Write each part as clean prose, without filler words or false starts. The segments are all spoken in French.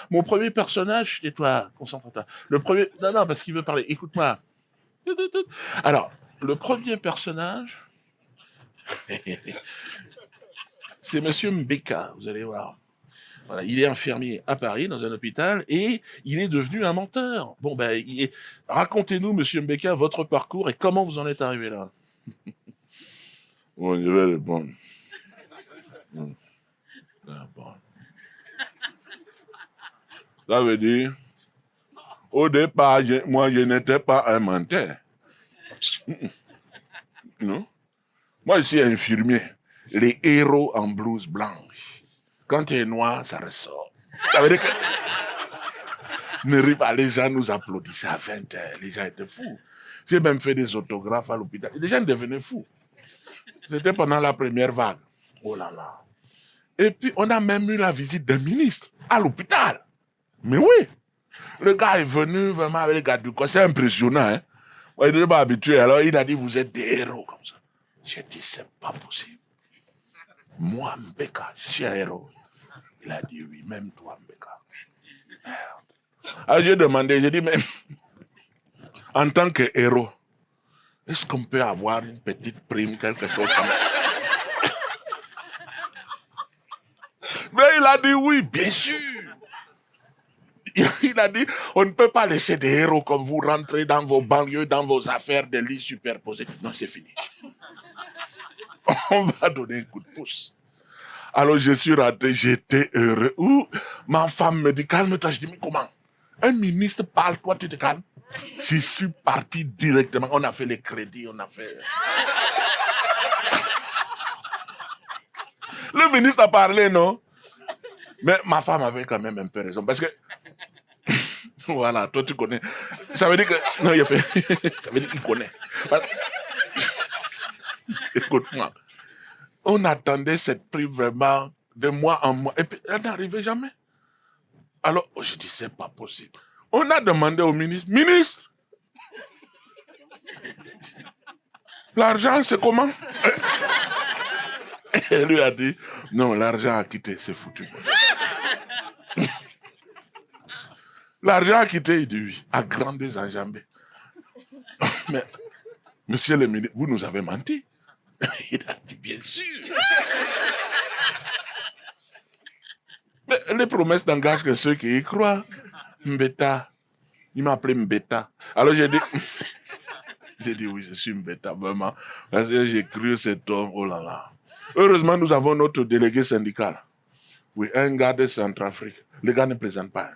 Mon premier personnage, tais-toi, concentre-toi. Le premier, non, non, parce qu'il veut parler. Écoute-moi. Alors, le premier personnage, c'est Monsieur Mbeka, vous allez voir. Voilà, il est infirmier à Paris, dans un hôpital, et il est devenu un menteur. Bon, ben, racontez-nous, Monsieur Mbeka, votre parcours et comment vous en êtes arrivé là. Bon, je vais répondre. Bon. Ça veut dire, au départ, moi, je n'étais pas un menteur. Non. Moi, je suis infirmier. Les héros en blouse blanche. Quand tu es noir, ça ressort. Ça veut dire que ne ris pas, les gens nous applaudissaient à 20 heures. Les gens étaient fous. J'ai même fait des autographes à l'hôpital. Les gens devenaient fous. C'était pendant la première vague. Oh là là. Et puis, on a même eu la visite d'un ministre à l'hôpital. Mais oui. Le gars est venu vraiment avec les gars du corps. C'est impressionnant. Hein? Moi, il n'était pas habitué. Alors, il a dit, vous êtes des héros comme ça. J'ai dit, c'est pas possible. Moi, Mbeka, je suis un héros. Il a dit, oui, même toi, Mbeka. Merde. Alors, j'ai demandé, j'ai dit, mais en tant que héros, est-ce qu'on peut avoir une petite prime, quelque chose comme ça? Mais il a dit oui, bien sûr. Il a dit, on ne peut pas laisser des héros comme vous rentrer dans vos banlieues, dans vos affaires, des lits superposés. Non, c'est fini. On va donner un coup de pouce. Alors je suis rentré, j'étais heureux. Ouh, ma femme me dit, calme-toi. Je dis, mais comment? Un ministre parle, toi tu te calmes? Je suis parti directement. On a fait les crédits, on a fait... Le ministre a parlé, non? Mais ma femme avait quand même un peu raison. Parce que... Voilà, toi tu connais. Ça veut dire que... Non, il a fait... Ça veut dire qu'il connaît. Écoute-moi. On attendait cette prime vraiment de mois en mois. Et puis, elle n'arrivait jamais. Alors, je dis, c'est pas possible. On a demandé au ministre, ministre, l'argent, c'est comment? Elle lui a dit, non, l'argent a quitté, c'est foutu. L'argent a quitté, il dit oui, à grandes enjambées. Mais, monsieur le ministre, vous nous avez menti. Il a dit, bien sûr. Mais les promesses n'engagent que ceux qui y croient. Mbeta. Il m'a appelé Mbeta. Alors j'ai dit, oui, je suis Mbeta, vraiment. Parce que j'ai cru cet homme, oh là là. Heureusement, nous avons notre délégué syndical. Oui, un gars de Centrafrique. Le gars ne présente pas.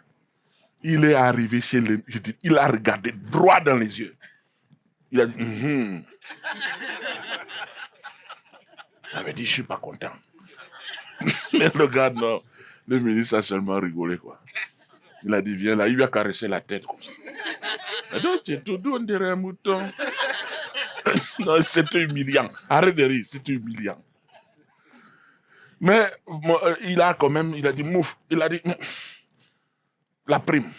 Il est arrivé chez lui, il a regardé droit dans les yeux. Il a dit, Ça veut dire, je suis pas content. Mais le gars, non. Le ministre a seulement rigolé, quoi. Il a dit, viens là, il lui a caressé la tête comme ça. Donc, c'est tout doux, on dirait un mouton. Non, c'était humiliant. Arrête de rire, c'était humiliant. Mais il a quand même, il a dit, mouf, il a dit, la prime.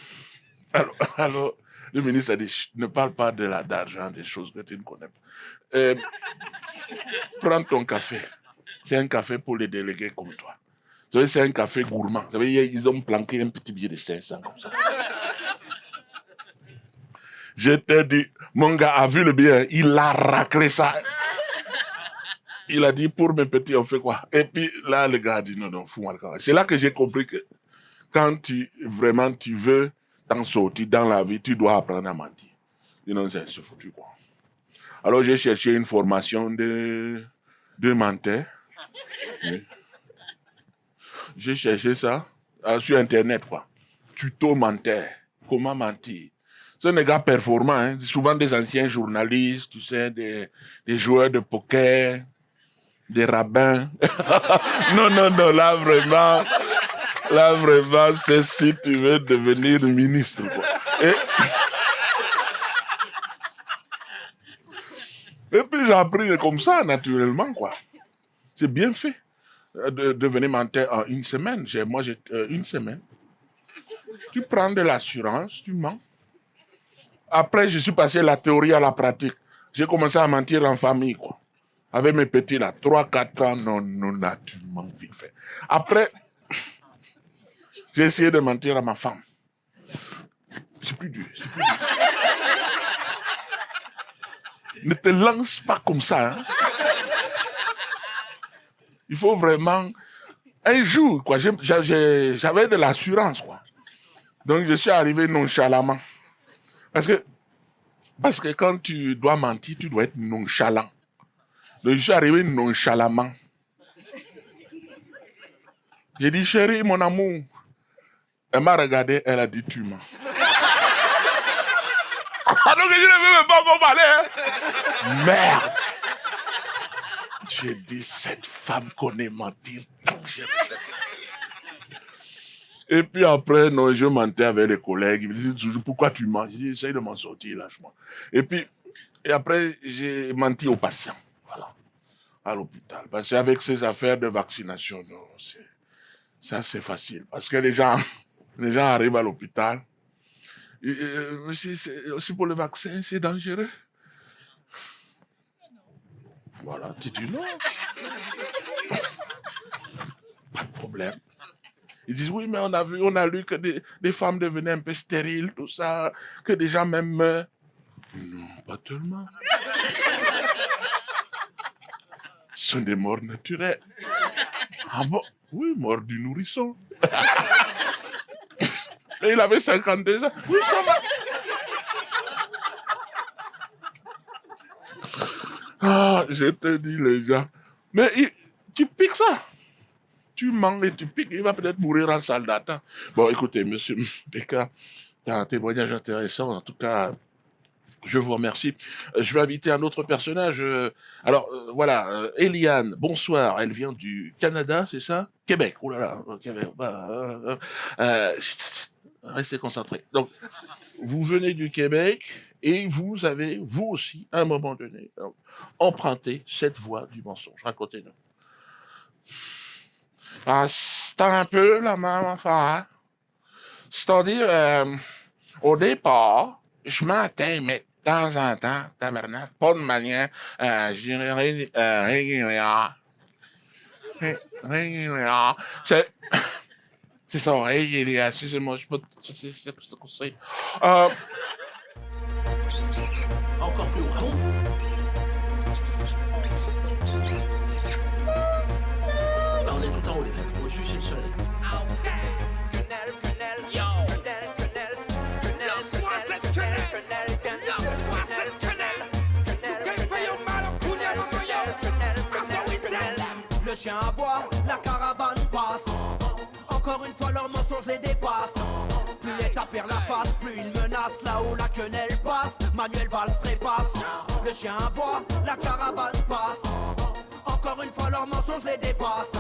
Alors le ministre a dit, ne parle pas d'argent, des choses que tu ne connais pas. Prends ton café. C'est un café pour les délégués comme toi. C'est un café gourmand. Vous savez, ils ont planqué un petit billet de 500 comme ça. Je t'ai dit, mon gars a vu le billet, il a raclé ça. Il a dit, pour mes petits, on fait quoi? Et puis là, le gars a dit, non, fous-moi le camp. C'est là que j'ai compris que quand tu veux t'en sortir dans la vie, tu dois apprendre à mentir. Sinon, c'est foutu, quoi. Alors, j'ai cherché une formation de menteur. Oui. J'ai cherché ça sur Internet, quoi. Tuto menteur. Comment mentir? Ce sont des gars performants, hein. Souvent des anciens journalistes, tu sais, des joueurs de poker, des rabbins. Non, là, vraiment, c'est si tu veux devenir ministre, quoi. Et puis j'ai appris comme ça, naturellement, quoi. C'est bien fait de devenir menteur en une semaine. Moi, j'ai une semaine. Tu prends de l'assurance, tu mens. Après, je suis passé de la théorie à la pratique. J'ai commencé à mentir en famille, quoi. Avec mes petits, là, 3-4 ans, non, tu mens vite fait. Après, J'ai essayé de mentir à ma femme. C'est plus dur, c'est plus dur. Ne te lance pas comme ça. Hein. Il faut vraiment... Un jour, quoi, j'avais de l'assurance, quoi. Donc, je suis arrivé nonchalamment. Parce que quand tu dois mentir, tu dois être nonchalant. Donc, je suis arrivé nonchalamment. J'ai dit, chérie, mon amour. Elle m'a regardé, elle a dit, tu mens. Ah, donc, je ne veux même pas m'en parler. Hein. Merde. J'ai dit, cette femme connaît mentir dangereusement. Et puis après, non, je mentais avec les collègues. Ils me disaient toujours, pourquoi tu mens? J'ai dit, essaye de m'en sortir, lâche-moi. Et après, j'ai menti aux patients. Voilà. À l'hôpital. Parce qu'avec ces affaires de vaccination, non, ça c'est facile. Parce que les gens arrivent à l'hôpital. Aussi pour le vaccin, c'est dangereux. Voilà, tu dis non. Pas de problème. Ils disent, oui, mais on a lu que des femmes devenaient un peu stériles, tout ça, que des gens même meurent. Non, pas tellement. Ce sont des morts naturelles. Ah bon? Oui, mort du nourrisson. Et il avait 52 ans. Oui, ça va. Ah, je te dis, les gens. Mais tu piques ça. Tu mens et tu piques. Il va peut-être mourir en salle d'attente. Bon, écoutez, monsieur Beka, tu as un témoignage intéressant. En tout cas, je vous remercie. Je vais inviter un autre personnage. Voilà, Eliane, bonsoir. Elle vient du Canada, c'est ça? Québec. Oh là là, Québec. Restez concentrés. Donc, vous venez du Québec et vous avez, vous aussi, à un moment donné, emprunté cette voie du mensonge. Racontez-nous. C'est un peu la même affaire. C'est-à-dire, au départ, je mentais, mais de temps en temps, tabarnak, pas de manière, je dirais, régulière. Régulière. C'est ça, régulière. Excusez-moi, je peux... C'est comme ça. Encore plus haut. Là, on est tout en haut, les têtes. Au-dessus, c'est le soleil. Le chien aboie, la caravane passe. Encore une fois, leur mensonge les dépasse. Plus l'État perd la face, plus il menace. Là où la quenelle passe, Manuel Valls trépasse. Le chien aboie, la caravane passe. Encore une fois, leur mensonge les dépasse.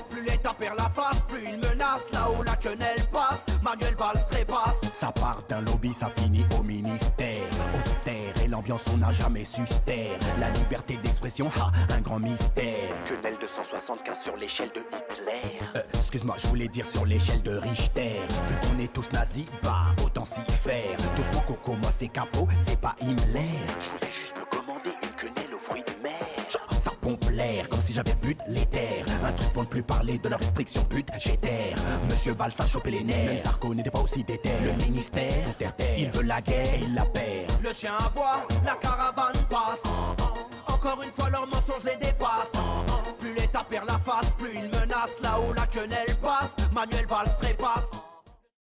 Plus l'État perd la face, plus il menace. Là où la quenelle passe, Manuel Valls trépasse. Ça part d'un lobby, ça finit au ministère. Austère et l'ambiance, on n'a jamais su se taire. La liberté d'expression, un grand mystère. Quenelle 275 sur l'échelle de Hitler. Excuse-moi, je voulais dire sur l'échelle de Richter. Vu qu'on est tous nazis, bah autant s'y faire. Doucement coco, moi c'est capot, c'est pas Himmler. Je voulais juste me commander une quenelle aux fruits de mer. Ça pompe l'air, comme si j'avais bu de l'éther. Un truc pour ne plus parler de la restriction budgétaire. Monsieur Valls a chopé les nerfs, même Sarko n'était pas aussi déter. Le ministère, sous terre, il veut la guerre et il la perd. Le chien aboie, la caravane passe. Encore une fois, leur mensonge les dépasse. Plus l'État perd la face, plus il menace. Là où la quenelle passe, Manuel Valls trépasse.